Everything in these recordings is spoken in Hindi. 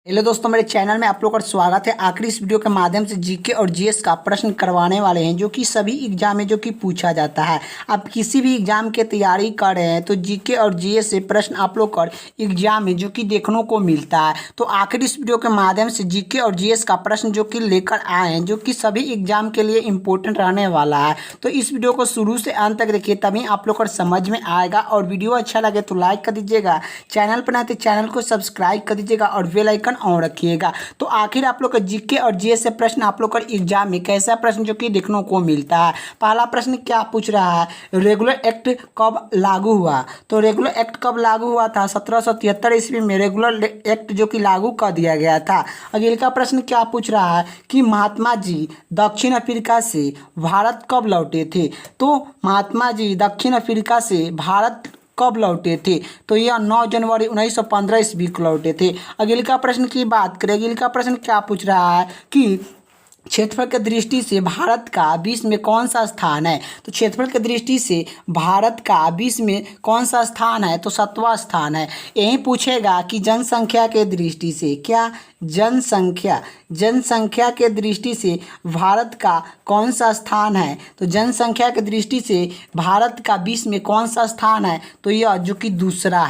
हेलो दोस्तों, मेरे चैनल में आप लोगों का स्वागत है। आखिरी इस वीडियो के माध्यम से जीके और जीएस का प्रश्न करवाने वाले हैं, जो कि सभी एग्जाम में जो कि पूछा जाता है। आप किसी भी एग्जाम की तैयारी कर रहे हैं तो जीके और जीएस से प्रश्न आप लोग का एग्जाम में जो कि देखने को मिलता है। तो आखिर इस वीडियो के माध्यम से जीके और जीएस का प्रश्न जो कि लेकर आए हैं, जो कि सभी एग्जाम के लिए इम्पोर्टेंट रहने वाला है। तो इस वीडियो को शुरू से अंत तक देखिए, तभी आप लोग को समझ में आएगा। और वीडियो अच्छा लगे तो लाइक कर दीजिएगा, चैनल पर नए तो चैनल को सब्सक्राइब कर दीजिएगा और बेल आइकन ऑन रखिएगा। तो आखिर आप लोग का जीके और जीएस से प्रश्न आप लोग का एग्जाम में कैसा प्रश्न जो कि देखने को मिलता है। पहला प्रश्न क्या पूछ रहा है, रेगुलर एक्ट कब लागू हुआ। तो रेगुलर एक्ट कब लागू हुआ था, 1773 ईस्वी में रेगुलर एक्ट जो कि लागू कर दिया गया था। अगले का प्रश्न क्या पूछ रहा है कि महात्मा जी दक्षिण अफ्रीका से भारत कब लौटे थे। तो महात्मा जी दक्षिण अफ्रीका से भारत कब लौटे थे, तो यह 9 जनवरी 1915 ईस्वी को लौटे थे। अगले का प्रश्न की बात करें, अगले का प्रश्न क्या पूछ रहा है कि क्षेत्रफल की दृष्टि से भारत का विश्व में कौन सा स्थान है। तो क्षेत्रफल की दृष्टि से भारत का विश्व में कौन सा स्थान है, तो 7वां स्थान है। यही पूछेगा कि जनसंख्या के दृष्टि से, क्या जनसंख्या के दृष्टि से भारत का कौन सा स्थान है। तो जनसंख्या की दृष्टि से भारत का विश्व में कौन सा स्थान है, तो यह जो कि दूसरा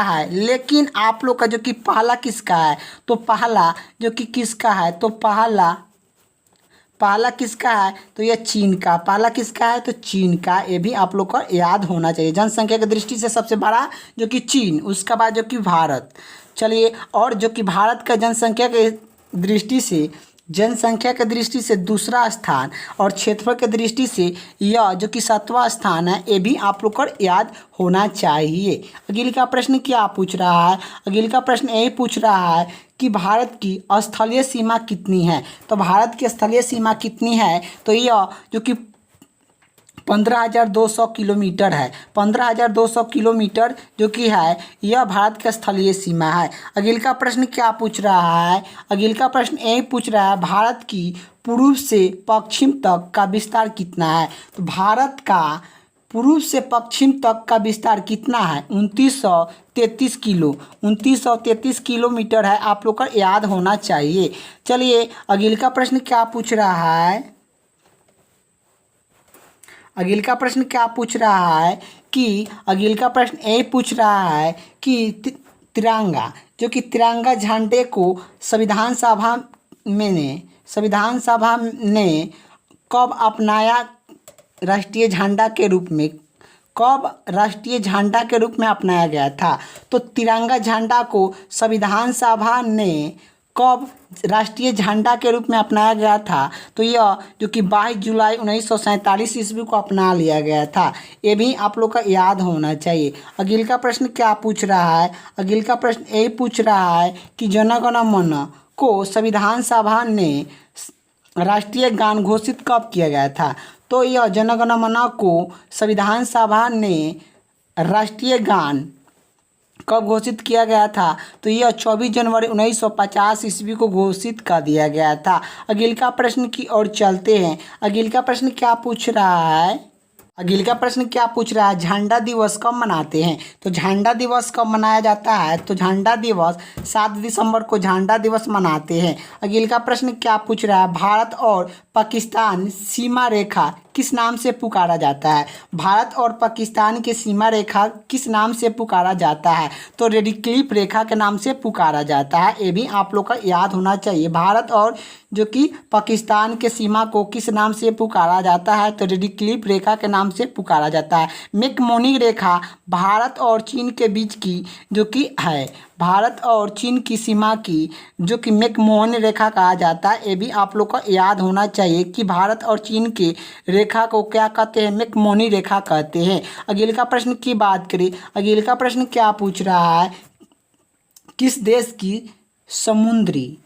है। लेकिन आप लोग का जो कि पहला किसका है, तो पहला जो कि किसका है, तो पहला किसका है, तो यह चीन का। पहला किसका है, तो चीन का। ये भी आप लोग को याद होना चाहिए। जनसंख्या की दृष्टि से सबसे बड़ा जो कि चीन, उसका बाद जो कि भारत। चलिए, और जो कि भारत का जनसंख्या के दृष्टि से दूसरा स्थान और क्षेत्रफल के दृष्टि से यह जो कि 7वां स्थान है, ये भी आप लोग को याद होना चाहिए। अगले का प्रश्न क्या पूछ रहा है, अगले का प्रश्न यही पूछ रहा है कि भारत की स्थलीय सीमा कितनी है। तो भारत की स्थलीय सीमा कितनी है, तो यह जो कि 15,200 किलोमीटर है। 15,200 किलोमीटर जो कि है, यह भारत का स्थलीय सीमा है। अगले का प्रश्न क्या पूछ रहा है, अगले का प्रश्न यही पूछ रहा है भारत की पूर्व से पश्चिम तक का विस्तार कितना है। तो भारत का पूर्व से पश्चिम तक का विस्तार कितना है, 2933 किलोमीटर है। आप लोग को याद होना चाहिए। चलिए, अगले का प्रश्न क्या पूछ रहा है, अगले का प्रश्न क्या पूछ रहा है कि अगले का प्रश्न यही पूछ रहा है कि तिरंगा जो कि तिरंगा झंडे को संविधान सभा ने कब अपनाया, राष्ट्रीय झंडा के रूप में, कब राष्ट्रीय झंडा के रूप में अपनाया गया था। तो तिरंगा झंडा को संविधान सभा ने कब राष्ट्रीय झंडा के रूप में अपनाया गया था, तो यह जो कि 22 जुलाई 1947 ईस्वी को अपना लिया गया था। ये भी आप लोग का याद होना चाहिए। अगले का प्रश्न क्या पूछ रहा है, अगले का प्रश्न यही पूछ रहा है कि जन गण मन को संविधान सभा ने राष्ट्रीय गान घोषित कब किया गया था। तो यह जन गण मन को संविधान सभा ने राष्ट्रीय गान कब घोषित किया गया था, तो यह 24 जनवरी 1950 ईस्वी को घोषित कर दिया गया था। अगले का प्रश्न की ओर चलते हैं। अगले का प्रश्न क्या पूछ रहा है, अगले का प्रश्न क्या पूछ रहा है, झंडा दिवस कब मनाते हैं। तो झंडा दिवस कब मनाया जाता है, तो झंडा दिवस 7 दिसंबर को झंडा दिवस मनाते हैं। अगले का प्रश्न क्या पूछ रहा है, भारत और पाकिस्तान सीमा रेखा किस नाम से पुकारा जाता है। भारत और पाकिस्तान की सीमा रेखा किस नाम से पुकारा जाता है, तो रेडिक्लिफ रेखा के नाम से पुकारा जाता है। ये भी आप लोग का याद होना चाहिए। भारत और जो कि पाकिस्तान के सीमा को किस नाम से पुकारा जाता है, तो रेडिक्लिफ रेखा के नाम से पुकारा जाता है। मैकमोनी रेखा भारत और चीन के बीच की जो कि है, भारत और चीन की सीमा की जो कि मैकमोहन रेखा कहा जाता है। ये भी आप लोग को याद होना चाहिए कि भारत और चीन की रेखा को क्या कहते हैं, मैकमोहनी रेखा कहते हैं। अगले का प्रश्न की बात करें, अगले का प्रश्न क्या पूछ रहा है, किस देश की समुद्री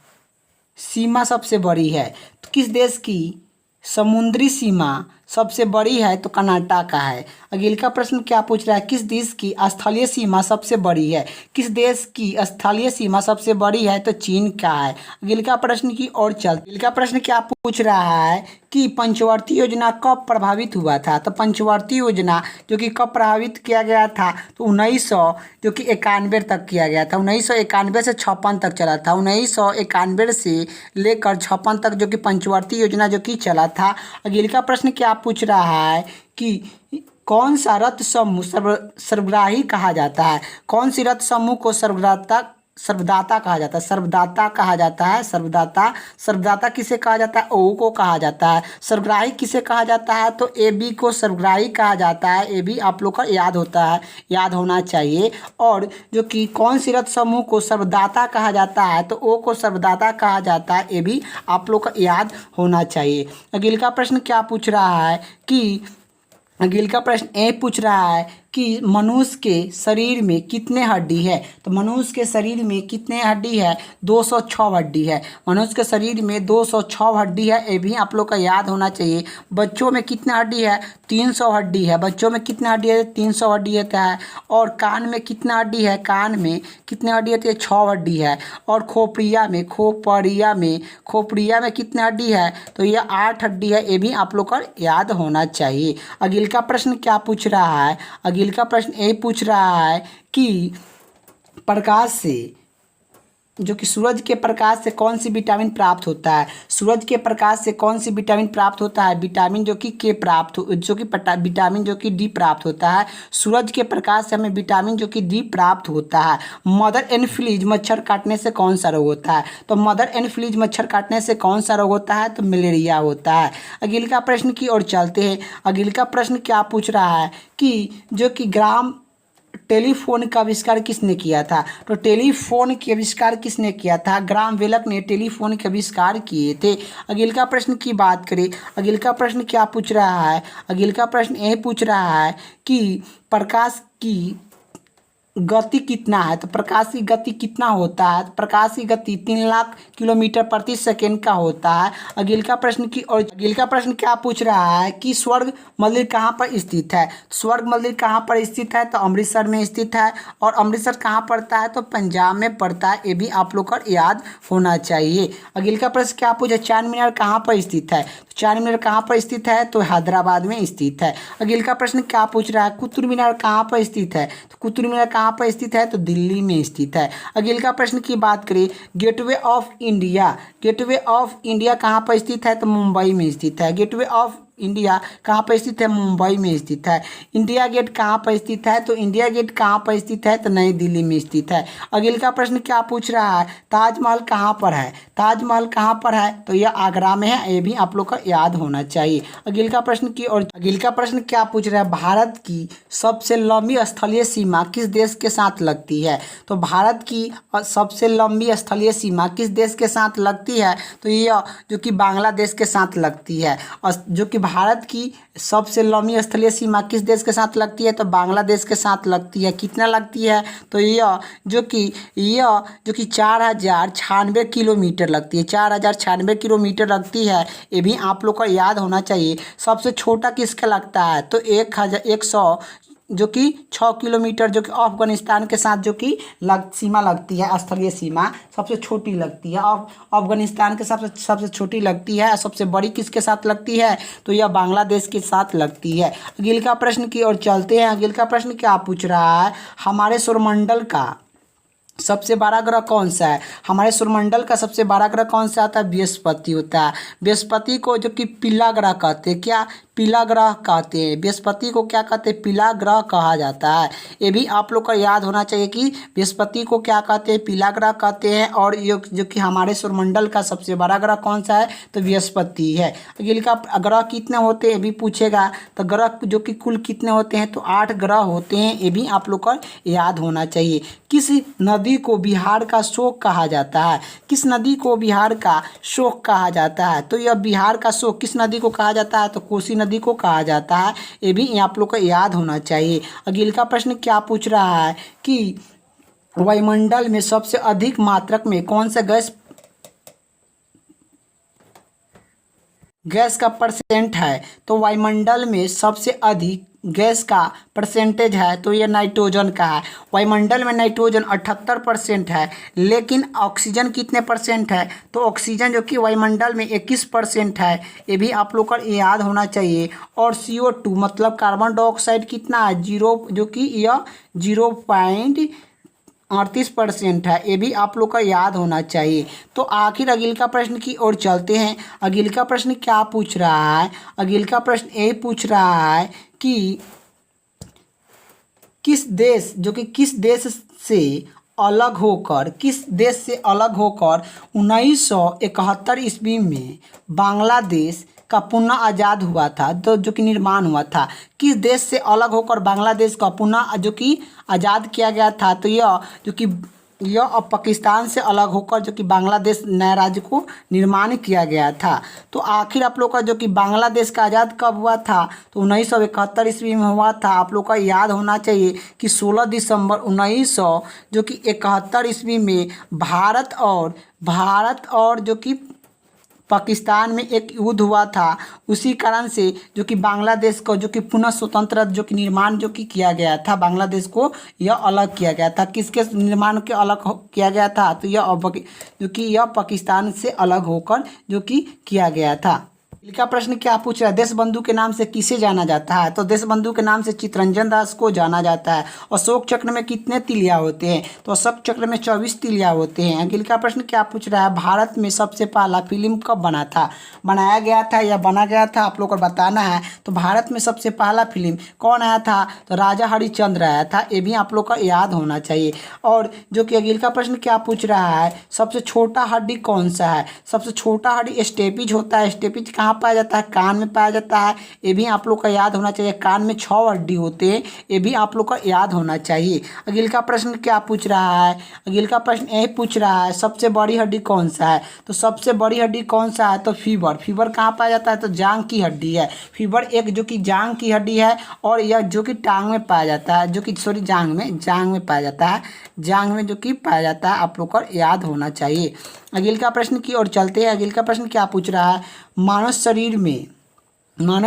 सीमा सबसे बड़ी है। तो किस देश की समुद्री सीमा सबसे बड़ी है तो कनाडा का है। अगले का प्रश्न क्या पूछ रहा है, किस देश की स्थलीय सीमा सबसे बड़ी है। किस देश की स्थलीय सीमा सबसे बड़ी है तो चीन का है। अगले का प्रश्न की ओर चलते, अगले का प्रश्न क्या पूछ रहा है कि पंचवर्ती योजना कब प्रभावित हुआ था। तो पंचवर्ती योजना जो कि कब प्रभावित किया गया था तो 1900 जो कि 91 तक किया गया था। 1991 से 56 तक चला था। 1991 से लेकर 56 तक जो कि पंचवर्ती योजना जो कि चला था। अगले का प्रश्न क्या पूछ रहा है कि कौन सा रथ समूह सर्वग्राही कहा जाता है। कौन सी रथ समूह को सर्वदाता कहा जाता है। सर्वदाता कहा जाता है। सर्वदाता किसे कहा जाता है, ओ को कहा जाता है। सर्वग्राही किसे कहा जाता है तो ए बी को सर्वग्राही कहा जाता है। ए बी आप लोग का याद होना चाहिए। और जो कि कौन सी रथ समूह को सर्वदाता कहा जाता है तो ओ को सर्वदाता कहा जाता है। ए भी आप लोग का याद होना चाहिए। अगले का प्रश्न क्या पूछ रहा है कि अगले का प्रश्न ए पूछ रहा है कि मनुष्य के शरीर में कितने हड्डी है। तो मनुष्य के शरीर में कितने हड्डी है, 206 हड्डी है। मनुष्य के शरीर में 206 हड्डी है। ये भी आप लोग का याद होना चाहिए। बच्चों में कितने हड्डी है, 300 हड्डी है। बच्चों में कितने हड्डी है, 300 हड्डी होता है। और कान में कितना हड्डी है, कान में कितने हड्डी होती है, 6 हड्डी है। और खोपड़िया में कितने हड्डी है तो ये 8 हड्डी है। ये भी आप लोग का याद होना चाहिए। अगले का प्रश्न क्या पूछ रहा है, अगले का प्रश्न ये पूछ रहा है कि प्रकाश से जो कि सूरज के प्रकाश से कौन सी विटामिन प्राप्त होता है। सूरज के प्रकाश से कौन सी विटामिन प्राप्त होता है, विटामिन जो कि के प्राप्त हो जो कि विटामिन जो कि डी प्राप्त होता है। सूरज के प्रकाश से हमें विटामिन जो कि डी प्राप्त होता है। मदर एनफ्लीज मच्छर काटने से कौन सा रोग होता है। तो मदर एनफ्लीज मच्छर काटने से कौन सा रोग होता है तो मलेरिया होता है। अगले का प्रश्न की ओर चलते हैं। अगले का प्रश्न क्या पूछ रहा है कि जो कि टेलीफोन का आविष्कार किसने किया था। तो टेलीफोन के आविष्कार किसने किया था, ग्राम बेलक ने टेलीफोन के आविष्कार किए थे। अगले का प्रश्न की बात करें, अगले का प्रश्न क्या पूछ रहा है, अगले का प्रश्न ये पूछ रहा है कि प्रकाश की गति कितना है। तो प्रकाश की गति कितना होता है, प्रकाश की गति 3 लाख किलोमीटर प्रति सेकेंड का होता है। अगले का प्रश्न की और अगले का प्रश्न क्या पूछ रहा है कि स्वर्ग मंदिर कहाँ पर स्थित है। स्वर्ग मंदिर कहाँ पर स्थित है तो अमृतसर में स्थित है। और अमृतसर कहाँ पड़ता है तो पंजाब में पड़ता है। ये भी आप लोग को याद होना चाहिए। अगले का प्रश्न क्या पूछा, चार मीनार कहाँ पर स्थित है। चार मीनार कहाँ पर स्थित है तो हैदराबाद में स्थित है। अगले का प्रश्न क्या पूछ रहा है, कुतुब मीनार कहाँ पर स्थित है। तो कुतुब मीनार कहाँ पर स्थित है तो दिल्ली में स्थित है। अगले का प्रश्न की बात करें, गेटवे ऑफ इंडिया कहाँ पर स्थित है तो मुंबई में स्थित है। गेटवे ऑफ इंडिया कहाँ पर स्थित है, मुंबई में स्थित है। इंडिया गेट कहाँ पर स्थित है तो इंडिया गेट कहाँ पर स्थित है तो नई दिल्ली में स्थित है। अगले का प्रश्न क्या पूछ रहा है, ताजमहल कहाँ पर है। ताजमहल कहाँ पर है तो यह आगरा में है। ये भी आप लोग का याद होना चाहिए। अगले का प्रश्न की और अगले का प्रश्न क्या पूछ रहा है, भारत की सबसे लंबी स्थलीय सीमा किस देश के साथ लगती है। तो भारत की सबसे लंबी स्थलीय सीमा किस देश के साथ लगती है तो यह जो कि बांग्लादेश के साथ लगती है। और जो कि भारत की सबसे लंबी स्थलीय सीमा किस देश के साथ लगती है तो बांग्लादेश के साथ लगती है। कितना लगती है तो यह जो कि 4096 किलोमीटर लगती है। 4096 किलोमीटर लगती है। ये भी आप लोग को याद होना चाहिए। सबसे छोटा किसका लगता है तो 1100 जो कि 6 किलोमीटर जो कि अफगानिस्तान के साथ जो कि सीमा लगती है। स्थलीय सीमा सबसे छोटी लगती है, अफगानिस्तान के सबसे छोटी लगती है। सबसे बड़ी किसके साथ लगती है तो यह बांग्लादेश के साथ लगती है। अगले का प्रश्न की ओर चलते हैं। अगले का प्रश्न क्या पूछ रहा है, हमारे सौरमंडल का सबसे बड़ा ग्रह कौन सा है। हमारे सौरमंडल का सबसे बड़ा ग्रह कौन सा आता है, बृहस्पति होता है। बृहस्पति को जो कि पीला ग्रह कहते हैं, क्या पीला ग्रह कहते हैं। बृहस्पति को क्या कहते हैं, पीला ग्रह कहा जाता है। ये भी आप लोग को याद होना चाहिए कि बृहस्पति को क्या कहते हैं, पीला ग्रह कहते हैं। और ये जो कि हमारे सौरमंडल का सबसे बड़ा ग्रह कौन सा है तो बृहस्पति है। अगले का ग्रह कितने होते हैं ये भी पूछेगा। तो ग्रह जो कि कुल कितने होते हैं तो 8 ग्रह होते हैं। ये भी आप लोग को याद होना चाहिए। किस नदी को बिहार का शोक कहा जाता है। किस नदी को बिहार का शोक कहा जाता है तो यह बिहार का शोक किस नदी को कहा जाता है तो कोसी नदी को कहा जाता है। ये भी आप लोग को याद होना चाहिए। अगले का प्रश्न क्या पूछ रहा है कि वायुमंडल में सबसे अधिक मात्रक में कौन सा गैस गैस का परसेंट है तो वायुमंडल में सबसे अधिक गैस का परसेंटेज है तो ये नाइट्रोजन का है। वायुमंडल में नाइट्रोजन 78% है, लेकिन ऑक्सीजन कितने परसेंट है? तो ऑक्सीजन जो कि वायुमंडल में 21% है। ये भी आप लोग को याद होना चाहिए। और CO2 मतलब कार्बन डाइऑक्साइड कितना है? 0, जो कि यह 0.38% है। ये भी आप लोग का याद होना चाहिए। तो आखिर अगिल का प्रश्न की ओर चलते हैं। अगिल का प्रश्न क्या पूछ रहा है? अगिल का प्रश्न ये पूछ रहा है कि किस देश से अलग होकर 1971 ईस्वी में बांग्लादेश का पुनः आज़ाद हुआ था, तो जो कि निर्माण हुआ था। किस देश से अलग होकर बांग्लादेश का पुनः जो कि आज़ाद किया गया था? तो यह अब पाकिस्तान से अलग होकर जो कि बांग्लादेश नए राज्य को निर्माण किया गया था। तो आखिर आप लोग का जो कि बांग्लादेश का आज़ाद कब हुआ था? तो 1971 ईस्वी में हुआ था। आप लोग का याद होना चाहिए कि 16 दिसंबर 1971 ईस्वी में भारत और जो कि पाकिस्तान में एक युद्ध हुआ था। उसी कारण से जो कि बांग्लादेश को जो कि पुनः स्वतंत्र जो कि निर्माण जो कि किया गया था, बांग्लादेश को यह अलग किया गया था। किसके निर्माण के अलग किया गया था? तो जो कि यह पाकिस्तान से अलग होकर जो कि किया गया था। इनका प्रश्न क्या पूछ रहा है? देश बंधु के नाम से किसे जाना जाता है? तो देश बंधु के नाम से चित्तरंजन दास को जाना जाता है। अशोक चक्र में कितने तिलिया होते हैं? तो अशोक चक्र में 24 तिलिया होते हैं। अगिल का प्रश्न क्या पूछ रहा है? भारत में सबसे पहला फिल्म कब बनाया गया था या बना गया था? आप लोग को बताना है। तो भारत में सबसे पहला फिल्म कौन आया था? तो राजा हरिश्चंद्र आया था। ये भी आप लोग का याद होना चाहिए। और जो कि अगिल का प्रश्न क्या पूछ रहा है? सबसे छोटा हड्डी कौन सा है? सबसे छोटा हड्डी स्टेपिज होता है। स्टेपिज कहाँ पाया जाता है? कान में पाया जाता है। ये भी आप लोग का याद होना चाहिए। कान में 6 हड्डी होते हैं। ये भी आप लोग का याद होना चाहिए। अगिल का प्रश्न क्या पूछ रहा है? अगिल का प्रश्न यही पूछ रहा है सबसे बड़ी हड्डी कौन सा है? तो सबसे बड़ी हड्डी कौन सा है? तो फीवर कहाँ पाया जाता है? तो जांग की हड्डी है। फीवर एक जो कि जांग की हड्डी है, और यह जो कि टांग में पाया जाता है, जो कि जांग में पाया जाता है। जांग में जो कि पाया जाता है, आप लोग को याद होना चाहिए। अगिल का प्रश्न की ओर चलते हैं। अगिल का प्रश्न क्या पूछ रहा है? मानव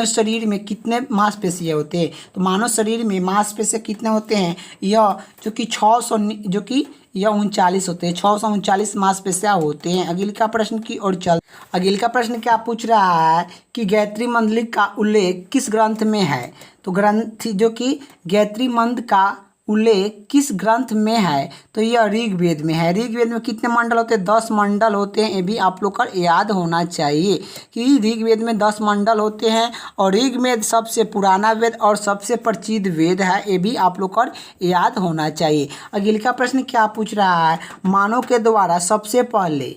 शरीर में कितने मांसपेशियाँ होते हैं? तो मानव शरीर में मांसपेशियाँ कितने होते हैं? यह जो कि 39 होते हैं। 639 मांसपेशियाँ होते हैं। अगिल का प्रश्न की ओर चल। अगिल का प्रश्न क्या पूछ रहा है कि गायत्री मंत्र का उल्लेख किस ग्रंथ में है? तो ग्रंथ जो कि गायत्री मंत्र का उल्लेख किस ग्रंथ में है? तो यह ऋग्वेद में है। ऋग्वेद में कितने मंडल होते हैं? 10 मंडल होते हैं। ये भी आप लोग का याद होना चाहिए कि ऋग्वेद में 10 मंडल होते हैं। और ऋग्वेद सबसे पुराना वेद और सबसे प्रसिद्ध वेद है। ये भी आप लोग का याद होना चाहिए। अगिल का प्रश्न क्या पूछ रहा है? मानव के द्वारा सबसे पहले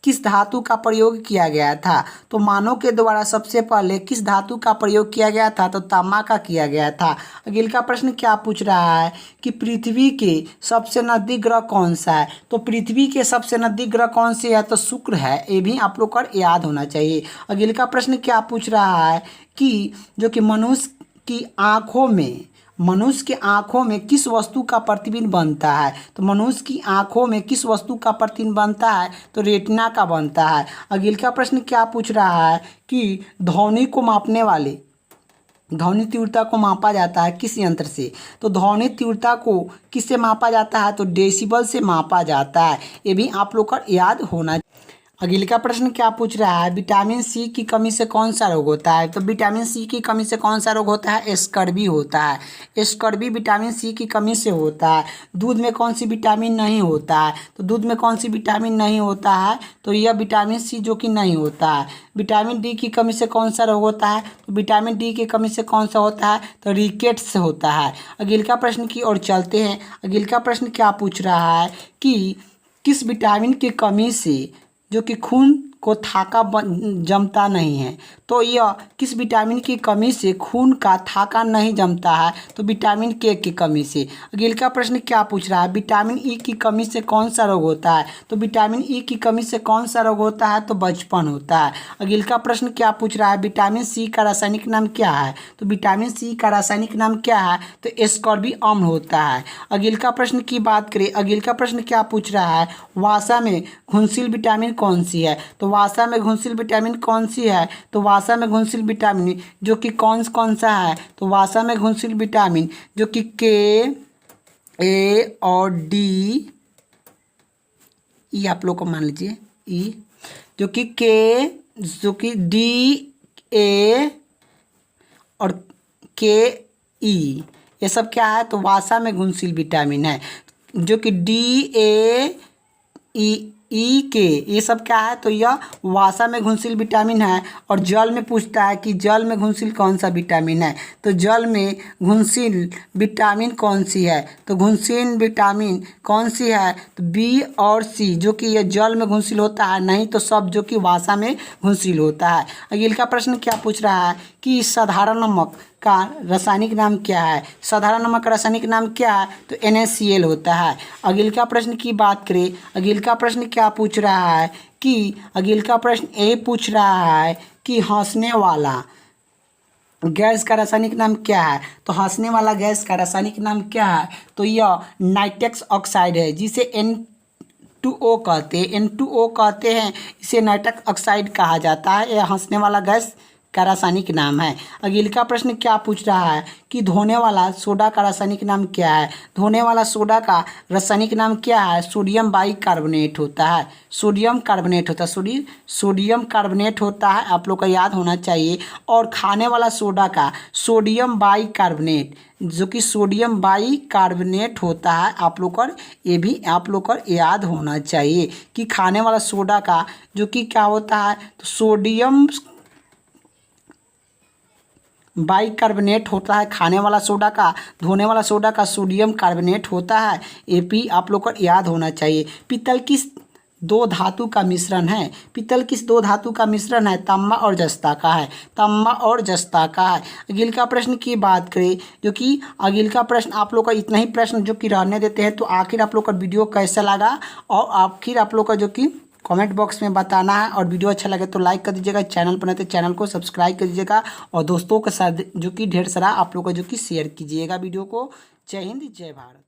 किस धातु का प्रयोग किया गया था? तो मानव के द्वारा सबसे पहले किस धातु का प्रयोग किया गया था? तो तांबा का किया गया था। अगिल का प्रश्न क्या पूछ रहा है कि पृथ्वी के सबसे नजदीक ग्रह कौन सा है? तो पृथ्वी के सबसे नजदीक ग्रह कौन से है? तो शुक्र है। ये भी आप लोग को याद होना चाहिए। अगिल का प्रश्न क्या पूछ रहा है कि जो कि मनुष्य की आँखों में किस वस्तु का प्रतिबिंब बनता है? तो मनुष्य की आँखों में किस वस्तु का प्रतिबिंब बनता है? तो रेटिना का बनता है। अगिल का प्रश्न क्या पूछ रहा है कि ध्वनि तीव्रता को मापा जाता है किस यंत्र से? तो ध्वनि तीव्रता को किससे मापा जाता है? तो डेसिबल से मापा जाता है। ये भी आप लोग का याद होना। अगिल का प्रश्न क्या पूछ रहा है? विटामिन सी की कमी से कौन सा रोग होता है? तो विटामिन सी की कमी से कौन सा रोग होता है? स्कर्वी होता है। स्कर्वी विटामिन सी की कमी से होता है। दूध में कौन सी विटामिन नहीं होता है? तो दूध में कौन सी विटामिन नहीं होता है? तो यह विटामिन सी जो कि नहीं होता है। विटामिन डी की कमी से कौन सा रोग होता है? तो विटामिन डी की कमी से कौन सा होता है? तो रिकेट्स होता है। अगिल का प्रश्न की ओर चलते हैं। अगिल का प्रश्न क्या पूछ रहा है कि किस विटामिन की कमी से जो कि खून को थाका जमता नहीं है? तो यह किस विटामिन की कमी से खून का थाका नहीं जमता है? तो विटामिन के की कमी से। अगिल का प्रश्न क्या पूछ रहा है? विटामिन ई की कमी से कौन सा रोग होता है? तो विटामिन ई की कमी से कौन सा रोग होता है? तो बचपन होता है। अगिल का प्रश्न क्या पूछ रहा है? विटामिन सी का रासायनिक नाम क्या है? तो विटामिन सी का रासायनिक नाम क्या है? तो एस्कॉर्बिक अम्ल होता है। अगिल का प्रश्न की बात करें। अगिल का प्रश्न क्या पूछ रहा है? वसा में घुलनशील विटामिन कौन सी है? तो वसा में घुलनशील विटामिन कौन सी है? तो वसा में घुलनशील विटामिन जो कि कौन सा है? तो वसा में घुलनशील विटामिन जो कि K, A और D, ई आप लोग को मान लीजिए ई, जो कि D, A और KE, ये सब क्या है? तो वसा में घुलनशील विटामिन है। जो कि DAEK, ये सब क्या है? तो यह वसा में घुलनशील विटामिन है। और जल में पूछता है कि जल में घुलनशील कौन सा विटामिन है? तो जल में घुलनशील विटामिन कौन सी है? तो घुलनशील विटामिन कौन सी है? तो B और C, जो कि यह जल में घुलनशील होता है, नहीं तो सब जो कि वसा में घुलनशील होता है। अगले का प्रश्न क्या पूछ रहा है कि साधारण नमक का रासायनिक नाम क्या है? साधारण नमक का रासायनिक नाम क्या है? तो NaCl होता है। अगले का प्रश्न की बात करें, अगले का प्रश्न क्या पूछ रहा है कि अगले का प्रश्न ये पूछ रहा है कि हंसने वाला गैस का रासायनिक नाम क्या है? तो हंसने वाला गैस का रासायनिक नाम क्या है? तो यह नाइट्रस ऑक्साइड है, जिसे N2O कहते हैं। N2O कहते हैं, इसे नाइट्रस ऑक्साइड कहा जाता है। यह हंसने वाला गैस का रासायनिक नाम है। अगले का प्रश्न क्या पूछ रहा है कि धोने वाला सोडा का रासायनिक नाम क्या है? धोने वाला सोडा का रासायनिक नाम क्या है? सोडियम बाइकार्बोनेट होता है। सोडियम कार्बोनेट होता है, सोडियम कार्बोनेट होता है, आप लोग का याद होना चाहिए। और खाने वाला सोडा का सोडियम बाइकार्बोनेट, जो कि सोडियम बाइकार्बोनेट होता है, आप लोग का ये भी आप लोग का याद होना चाहिए कि खाने वाला सोडा का जो कि क्या होता है? तो सोडियम बाइकार्बोनेट होता है खाने वाला सोडा का। धोने वाला सोडा का सोडियम कार्बोनेट होता है। AP आप लोग को याद होना चाहिए। पीतल किस दो धातु का मिश्रण है? पीतल किस दो धातु का मिश्रण है? तांबा और जस्ता का है। तांबा और जस्ता का है। अगले का प्रश्न की बात करें, जो कि अगले का प्रश्न आप लोग का इतना ही प्रश्न जो कि रहने देते हैं। तो आखिर आप लोग का वीडियो कैसा लगा, और आखिर आप लोग का जो कि कमेंट बॉक्स में बताना है। और वीडियो अच्छा लगे तो लाइक कर दीजिएगा, चैनल पर नहीं तो चैनल को सब्सक्राइब कर दीजिएगा, और दोस्तों के साथ जो कि ढेर सारा आप लोग का जो कि शेयर कीजिएगा वीडियो को। जय हिंद, जय भारत।